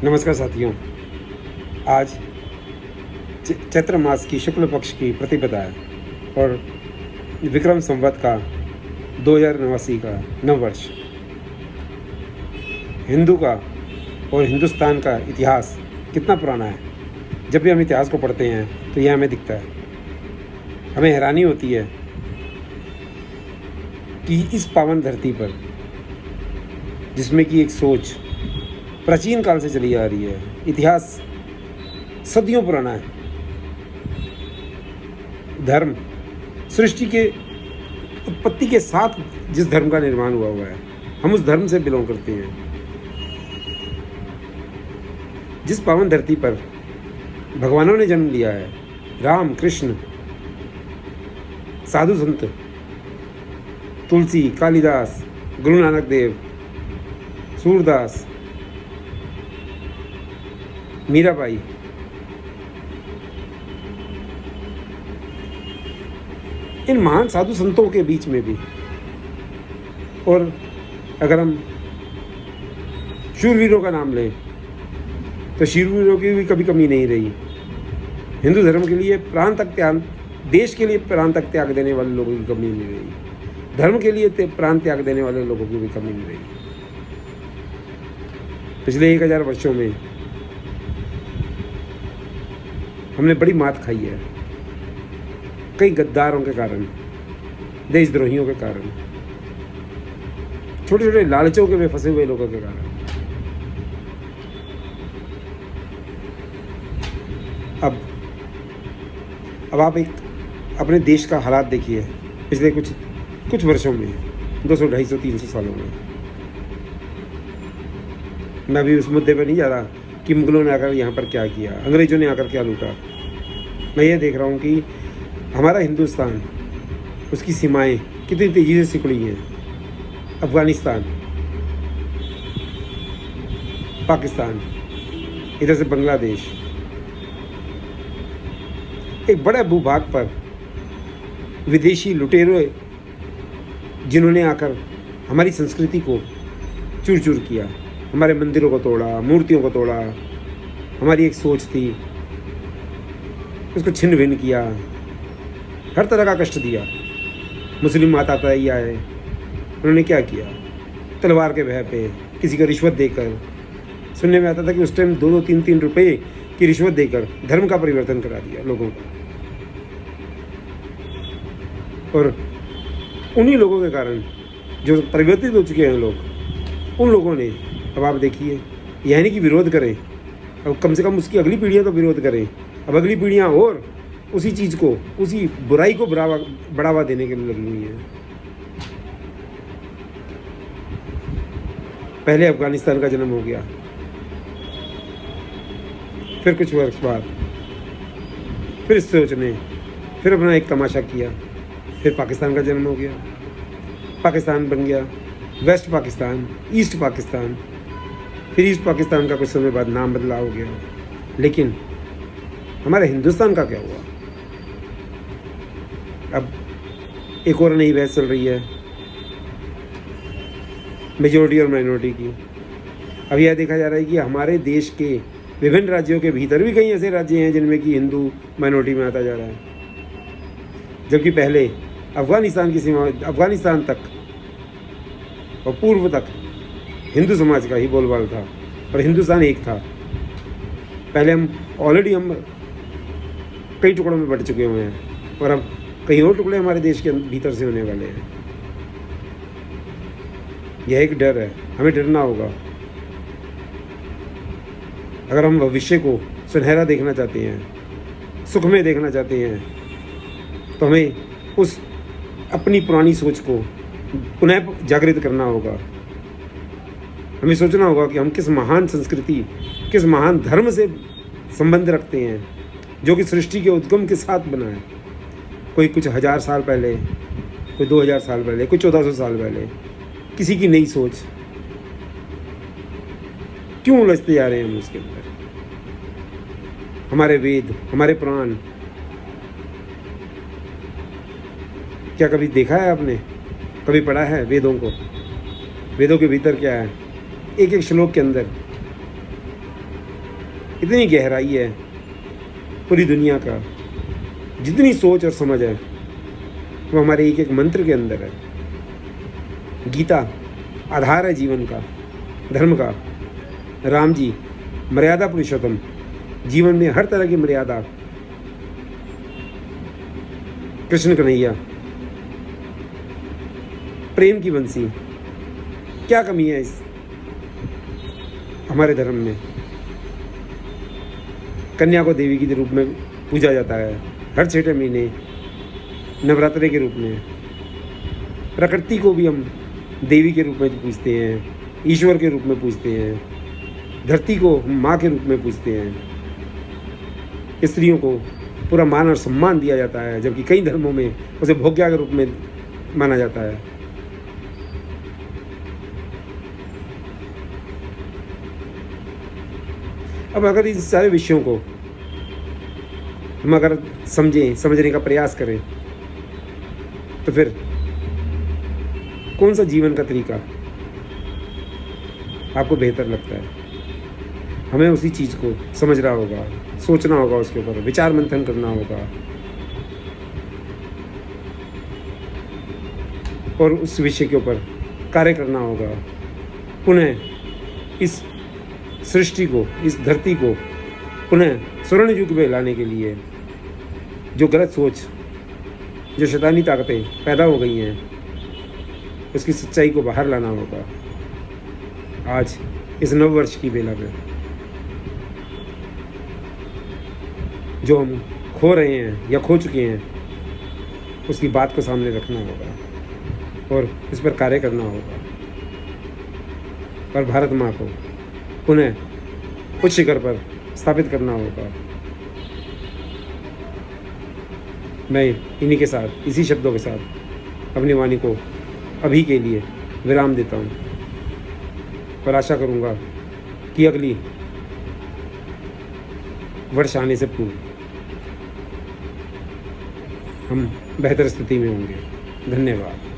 नमस्कार साथियों। आज चैत्र मास की शुक्ल पक्ष की प्रतिपदा है और विक्रम संवत का 2089 का नववर्ष। हिंदू का और हिंदुस्तान का इतिहास कितना पुराना है। जब भी हम इतिहास को पढ़ते हैं तो यह हमें दिखता है। हमें हैरानी होती है कि इस पावन धरती पर, जिसमें कि एक सोच प्राचीन काल से चली आ रही है, इतिहास सदियों पुराना है, धर्म सृष्टि के उत्पत्ति के साथ जिस धर्म का निर्माण हुआ है, हम उस धर्म से बिलोंग करते हैं। जिस पावन धरती पर भगवानों ने जन्म लिया है, राम, कृष्ण, साधु संत, तुलसी, कालिदास, गुरु नानक देव, सूरदास, मीराबाई, इन महान साधु संतों के बीच में भी, और अगर हम शूरवीरों का नाम लें तो शूरवीरों की भी कभी कमी नहीं रही। हिंदू धर्म के लिए प्राण तक त्याग, देश के लिए प्राण तक त्याग देने वाले लोगों की कमी नहीं रही। धर्म के लिए प्राण त्याग देने वाले लोगों की भी कमी नहीं रही। पिछले 1000 वर्षों में हमने बड़ी मात खाई है, कई गद्दारों के कारण, देशद्रोहियों के कारण, छोटे छोटे लालचों के में फंसे हुए लोगों के कारण। अब आप एक अपने देश का हालात देखिए। पिछले कुछ वर्षों में, 200, 250, 300 सालों में, मैं भी उस मुद्दे पर नहीं जा रहा कि मुगलों ने आकर यहाँ पर क्या किया, अंग्रेजों ने आकर क्या लूटा। मैं ये देख रहा हूँ कि हमारा हिंदुस्तान, उसकी सीमाएं कितनी तेज़ी से सिकुड़ी हैं। अफ़गानिस्तान, पाकिस्तान, इधर से बांग्लादेश, एक बड़े भूभाग पर विदेशी लुटेरों जिन्होंने आकर हमारी संस्कृति को चूर चूर किया, हमारे मंदिरों को तोड़ा, मूर्तियों को तोड़ा, हमारी एक सोच थी उसको छिन्न भिन्न किया, हर तरह का कष्ट दिया। मुस्लिम माता ताई आए, उन्होंने क्या किया? तलवार के भय पे, किसी को रिश्वत देकर, सुनने में आता था कि उस टाइम 2-2, 3-3 रुपये की रिश्वत देकर धर्म का परिवर्तन करा दिया लोगों का। और उन्हीं लोगों के कारण जो परिवर्तित हो चुके हैं लोग, उन लोगों ने, अब आप देखिए, यह नहीं कि विरोध करें, अब कम से कम उसकी अगली पीढ़ियाँ तो विरोध करें। अब अगली पीढ़ियाँ और उसी चीज़ को, उसी बुराई को बढ़ावा देने के लिए लगी हुई हैं। पहले अफगानिस्तान का जन्म हो गया, फिर कुछ वर्ष बाद फिर इस सोच ने फिर अपना एक तमाशा किया, फिर पाकिस्तान का जन्म हो गया। पाकिस्तान बन गया वेस्ट पाकिस्तान, ईस्ट पाकिस्तान, फिर ईस्ट पाकिस्तान का कुछ समय बाद नाम बदलाव हो गया। लेकिन हमारे हिंदुस्तान का क्या हुआ? अब एक और नई बहस चल रही है मेजॉरिटी और माइनॉरिटी की। अब यह देखा जा रहा है कि हमारे देश के विभिन्न राज्यों के भीतर भी कई ऐसे राज्य हैं जिनमें कि हिंदू माइनॉरिटी में आता जा रहा है, जबकि पहले अफ़गानिस्तान की सीमा, अफ़गानिस्तान तक और पूर्व तक हिंदू समाज का ही बोलबाल था और हिंदुस्तान एक था। पहले हम कई टुकड़ों में बंट चुके हुए हैं और अब कई और टुकड़े हमारे देश के भीतर से होने वाले हैं। यह एक डर है, हमें डरना होगा। अगर हम भविष्य को सुनहरा देखना चाहते हैं, सुख में देखना चाहते हैं, तो हमें उस अपनी पुरानी सोच को पुनः जागृत करना होगा। हमें सोचना होगा कि हम किस महान संस्कृति, किस महान धर्म से संबंध रखते हैं, जो कि सृष्टि के उद्गम के साथ बना है। कोई कुछ 1000 साल पहले, कोई 2000 साल पहले, कोई 1400 साल पहले, किसी की नई सोच। क्यों उलझते जा रहे हैं हम उसके अंदर? हमारे वेद, हमारे पुराण, क्या कभी देखा है आपने? कभी पढ़ा है वेदों को? वेदों के भीतर क्या है? एक एक श्लोक के अंदर इतनी गहराई है पूरी दुनिया का, जितनी सोच और समझ है वो हमारे एक एक मंत्र के अंदर है। गीता आधार है जीवन का, धर्म का। राम जी मर्यादा पुरुषोत्तम, जीवन में हर तरह की मर्यादा। कृष्ण कन्हैया प्रेम की बंसी। क्या कमी है इस हमारे धर्म में? कन्या को देवी के रूप में पूजा जाता है हर 6 महीने नवरात्रे के रूप में। प्रकृति को भी हम देवी के रूप में पूजते हैं, ईश्वर के रूप में पूजते हैं। धरती को हम माँ के रूप में पूजते हैं। स्त्रियों को पूरा मान और सम्मान दिया जाता है, जबकि कई धर्मों में उसे भोग्या के रूप में माना जाता है। अब अगर इन सारे विषयों को हम अगर समझने का प्रयास करें तो फिर कौन सा जीवन का तरीका आपको बेहतर लगता है? हमें उसी चीज़ को समझना होगा, सोचना होगा, उसके ऊपर विचार मंथन करना होगा और उस विषय के ऊपर कार्य करना होगा। पुनः इस सृष्टि को, इस धरती को पुनः स्वर्ण युग में लाने के लिए जो गलत सोच, जो शैतानी ताकतें पैदा हो गई हैं, उसकी सच्चाई को बाहर लाना होगा। आज इस नव वर्ष की बेला में जो हम खो रहे हैं या खो चुके हैं, उसकी बात को सामने रखना होगा और इस पर कार्य करना होगा और भारत माँ को पुनः उच्च शिखर पर स्थापित करना होगा। मैं इन्हीं के साथ, इसी शब्दों के साथ अपनी वाणी को अभी के लिए विराम देता हूँ और आशा करूँगा कि अगली वर्ष आने से पूर्व हम बेहतर स्थिति में होंगे। धन्यवाद।